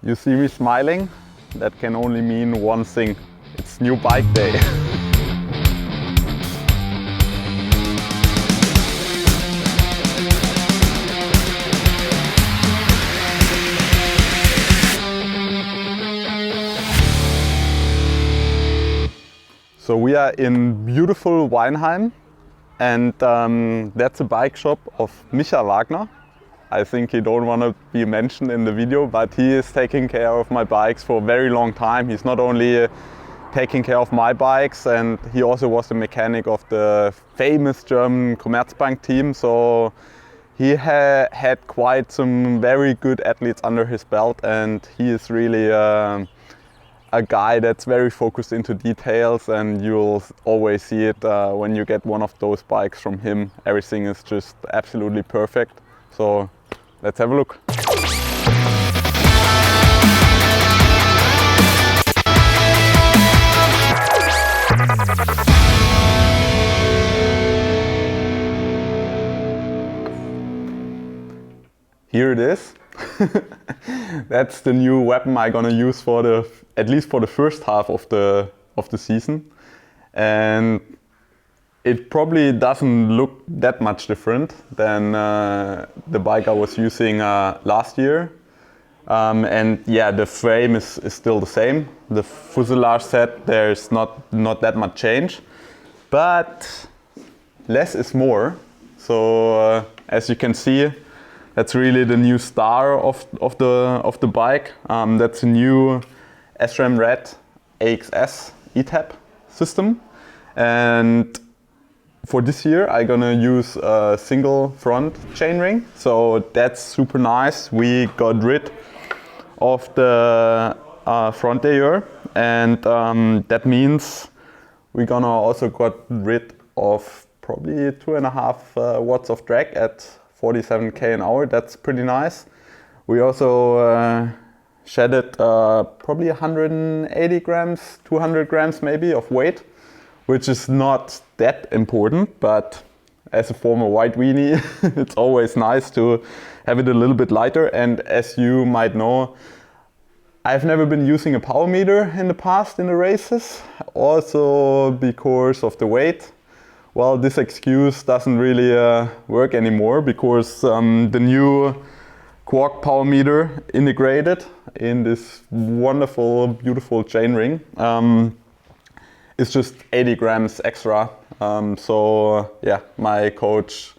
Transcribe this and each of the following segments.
You see me smiling? That can only mean one thing. It's new bike day. So we are in beautiful Weinheim, and that's a bike shop of Micha Wagner. I think he don't want to be mentioned in the video, but he is taking care of my bikes for a very long time. He's not only taking care of my bikes, and he also was the mechanic of the famous German Commerzbank team. So he had quite some very good athletes under his belt, and he is really a guy that's very focused into details, and you'll always see it when you get one of those bikes from him. Everything is just absolutely perfect. So let's have a look. Here it is. That's the new weapon I'm gonna use for at least for the first half of the season, and it probably doesn't look that much different than the bike I was using last year. And yeah, the frame is still the same. The fuselage set, there's not that much change, but less is more. So as you can see, that's really the new star of the bike. That's a new SRAM Red AXS eTap system, and for this year I'm gonna use a single front chainring. So that's super nice. We got rid of the front derailleur, and that means we're gonna also got rid of probably 2.5 watts of drag at 47 km an hour. That's pretty nice. We also shedded probably 180 grams, 200 grams maybe of weight, which is not that important, but as a former white weenie, it's always nice to have it a little bit lighter. And as you might know, I've never been using a power meter in the past in the races, also because of the weight. Well, this excuse doesn't really work anymore, because the new Quark power meter integrated in this wonderful, beautiful chainring is just 80 grams extra. So yeah, my coach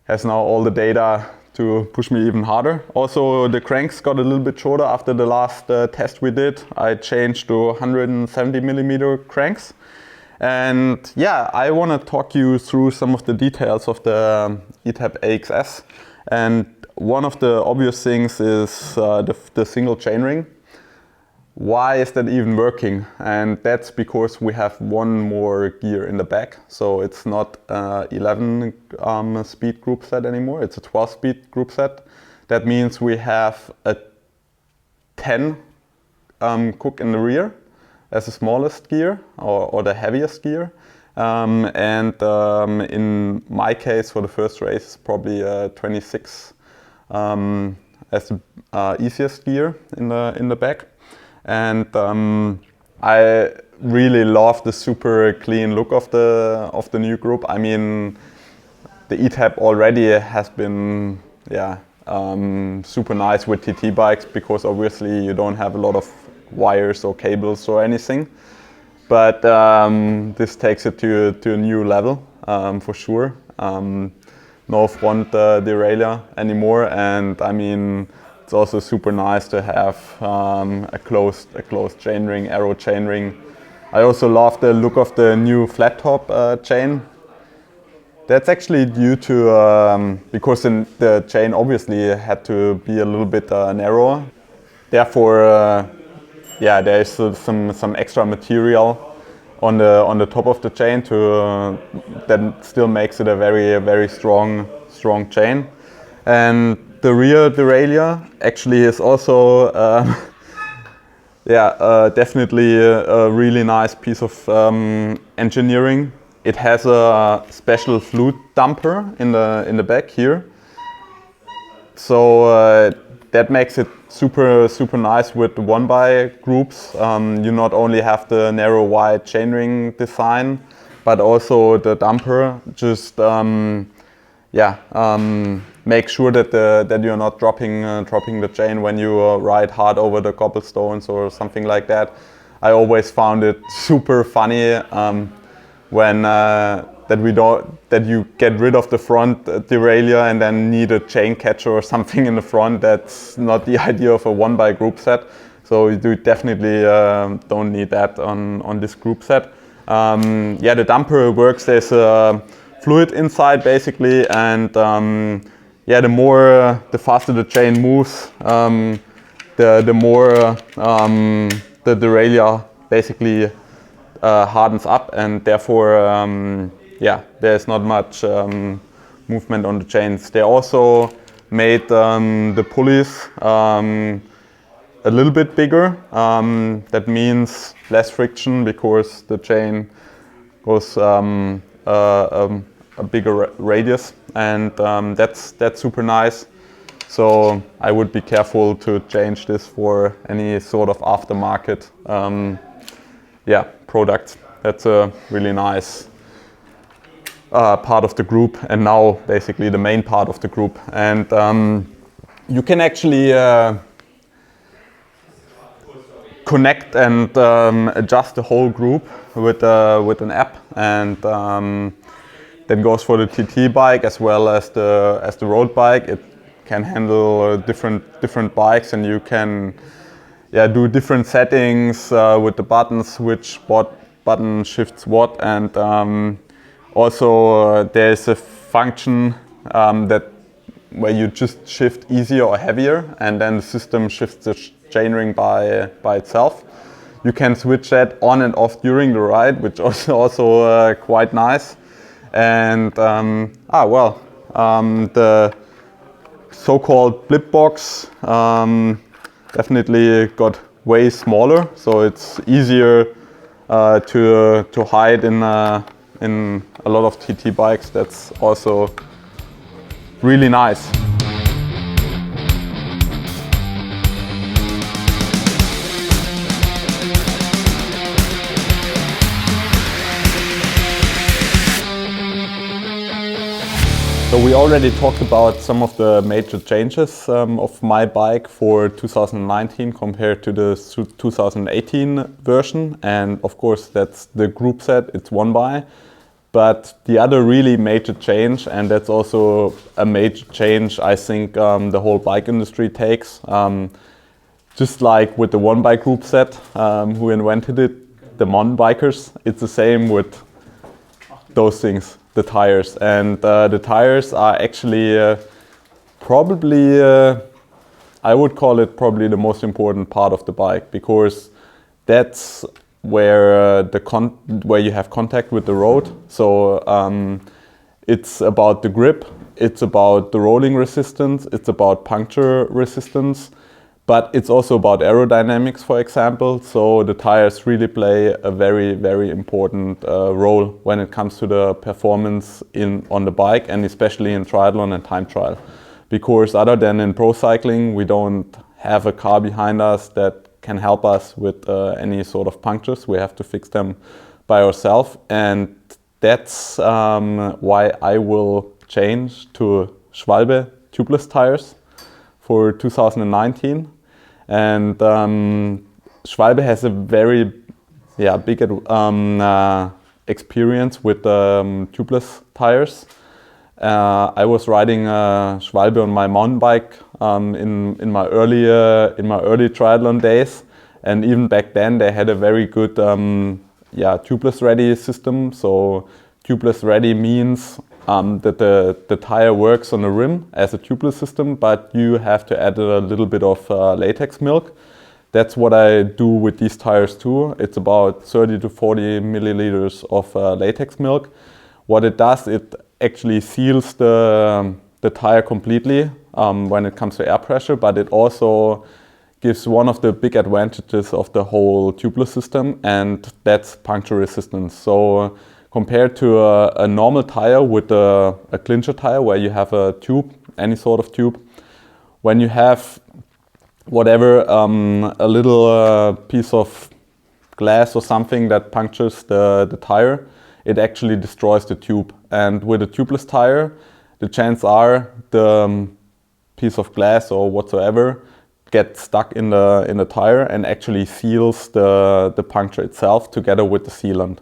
has now all the data to push me even harder. Also, the cranks got a little bit shorter after the last test we did. I changed to 170 millimeter cranks. And yeah, I want to talk you through some of the details of the eTap AXS. And one of the obvious things is the single chainring. Why is that even working? And that's because we have one more gear in the back. So it's not 11 speed group set anymore, it's a 12 speed group set. That means we have a 10 cook in the rear as the smallest gear, or the heaviest gear. In my case, for the first race, it's probably 26 as the easiest gear in the back. And I really love the super clean look of the new group. I mean, the eTap already has been super nice with TT bikes, because obviously you don't have a lot of wires or cables or anything, but this takes it to a new level for sure. No front derailleur anymore, and I mean, it's also super nice to have a closed chainring, arrow chainring. I also love the look of the new flat top chain. That's actually due to because the chain obviously had to be a little bit narrower. Therefore, yeah, there is some extra material on the top of the chain that still makes it a very strong chain. And the rear derailleur actually is also definitely a really nice piece of engineering. It has a special fluid dumper in the back here. So that makes it super nice with the one-by groups. You not only have the narrow wide chainring design, but also the dumper just make sure that you're not dropping the chain when you ride hard over the cobblestones or something like that. I always found it super funny when that you get rid of the front derailleur and then need a chain catcher or something in the front. That's not the idea of a one-by group set. So you definitely don't need that on this group set. The damper works. There's a fluid inside basically, and the faster the chain moves, the more the derailleur basically hardens up, and therefore there's not much movement on the chains. They also made the pulleys a little bit bigger. That means less friction because the chain goes a bigger radius, and that's super nice. So I would be careful to change this for any sort of aftermarket product. That's a really nice part of the group, and now basically the main part of the group. And you can actually connect and adjust the whole group with an app, and that goes for the TT bike as well as the road bike. It can handle different bikes, and you can do different settings with the buttons, which button shifts what, and also there's a function where you just shift easier or heavier, and then the system shifts the chainring by itself. You can switch that on and off during the ride, which is also quite nice. And the so-called blip box definitely got way smaller, so it's easier to hide in a lot of TT bikes. That's also really nice. So we already talked about some of the major changes of my bike for 2019 compared to the 2018 version, and of course that's the group set, it's one by. But the other really major change, and that's also a major change I think the whole bike industry takes, just like with the one by group set, who invented it, the Mon bikers, it's the same with those things. The tires, and the tires are actually probably I would call it probably the most important part of the bike, because that's where where you have contact with the road. So it's about the grip, it's about the rolling resistance, it's about puncture resistance, but it's also about aerodynamics, for example. So the tires really play a very important role when it comes to the performance on the bike, and especially in triathlon and time trial. Because other than in pro cycling, we don't have a car behind us that can help us with any sort of punctures. We have to fix them by ourselves, and that's why I will change to Schwalbe tubeless tires for 2019. And Schwalbe has a very big experience with tubeless tires. I was riding Schwalbe on my mountain bike in my early triathlon days, and even back then they had a very good tubeless ready system. So tubeless ready means that the tire works on the rim as a tubeless system, but you have to add a little bit of latex milk. That's what I do with these tires too. It's about 30 to 40 milliliters of latex milk. What it does, it actually seals the tire completely when it comes to air pressure, but it also gives one of the big advantages of the whole tubeless system, and that's puncture resistance. So compared to a normal tire with a clincher tire where you have a tube, any sort of tube, when you have whatever, a little piece of glass or something that punctures the tire, it actually destroys the tube. And with a tubeless tire, the chance are the piece of glass or whatsoever gets stuck in the tire and actually seals the puncture itself together with the sealant.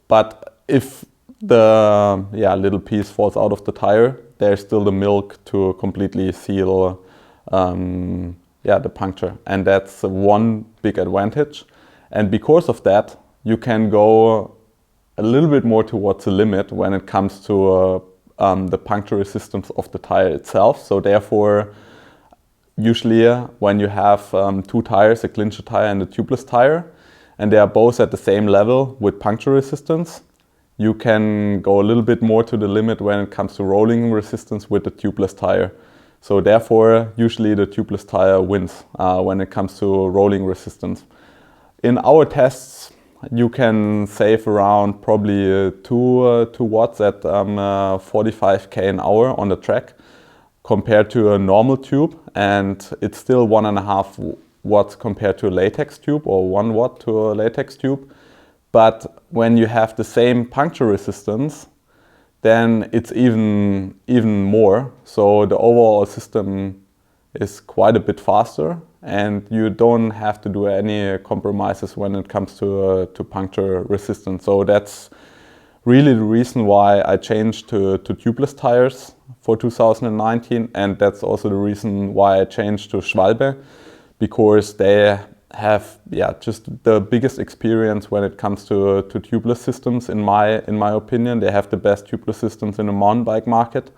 But if the little piece falls out of the tire, there's still the milk to completely seal the puncture. And that's one big advantage. And because of that, you can go a little bit more towards the limit when it comes to the puncture resistance of the tire itself. So therefore, usually when you have two tires, a clincher tire and a tubeless tire, and they are both at the same level with puncture resistance, you can go a little bit more to the limit when it comes to rolling resistance with the tubeless tire. So therefore, usually the tubeless tire wins when it comes to rolling resistance. In our tests, you can save around probably 2 watts at 45 km an hour on the track compared to a normal tube, and it's still 1.5 watts compared to a latex tube, or 1 watt to a latex tube. But when you have the same puncture resistance, then it's even more. So the overall system is quite a bit faster, and you don't have to do any compromises when it comes to puncture resistance. So that's really the reason why I changed to tubeless tires for 2019, and that's also the reason why I changed to Schwalbe, because they have just the biggest experience when it comes to tubeless systems. In my opinion, they have the best tubeless systems in the mountain bike market,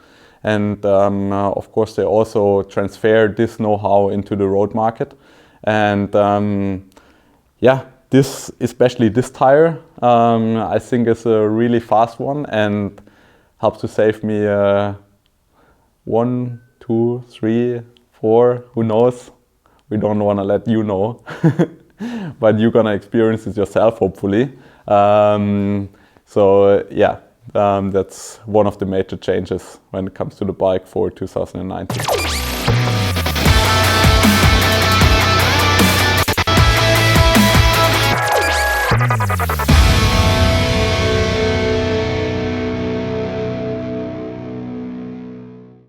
and of course they also transfer this know-how into the road market. And this, especially this tire, I think is a really fast one and helps to save me 1, 2, 3, 4, who knows? We don't want to let you know, but you're gonna experience it yourself, hopefully. That's one of the major changes when it comes to the bike for 2019.